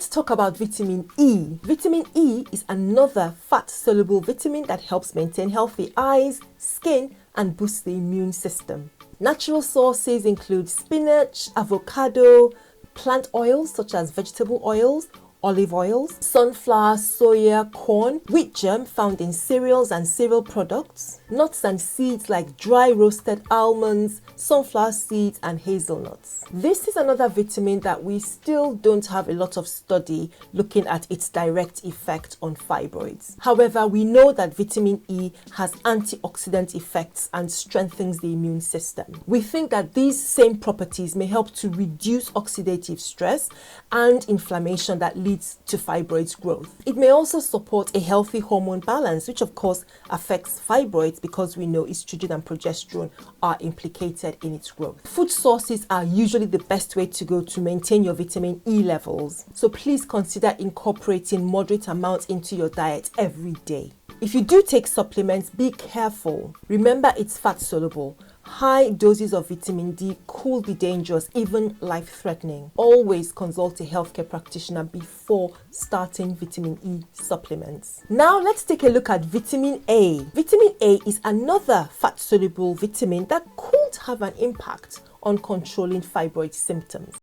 Let's talk about vitamin E. Vitamin E is another fat-soluble vitamin that helps maintain healthy eyes, skin, and boost the immune system. Natural sources include spinach, avocado, plant oils such as vegetable oils, olive oils, sunflower, soya, corn, wheat germ found in cereals and cereal products, nuts and seeds like dry roasted almonds, sunflower seeds, and hazelnuts. This is another vitamin that we still don't have a lot of study looking at its direct effect on fibroids. However, we know that vitamin E has antioxidant effects and strengthens the immune system. We think that these same properties may help to reduce oxidative stress and inflammation that leads to fibroids growth. It may also support a healthy hormone balance, which of course affects fibroids because we know estrogen and progesterone are implicated in its growth. Food sources are usually the best way to go to maintain your vitamin E levels, so please consider incorporating moderate amounts into your diet every day. If you do take supplements, be careful. Remember, it's fat soluble. High doses of vitamin D could be dangerous, even life-threatening. Always consult a healthcare practitioner before starting vitamin E supplements. Now let's take a look at vitamin A. Vitamin A is another fat-soluble vitamin that could have an impact on controlling fibroid symptoms.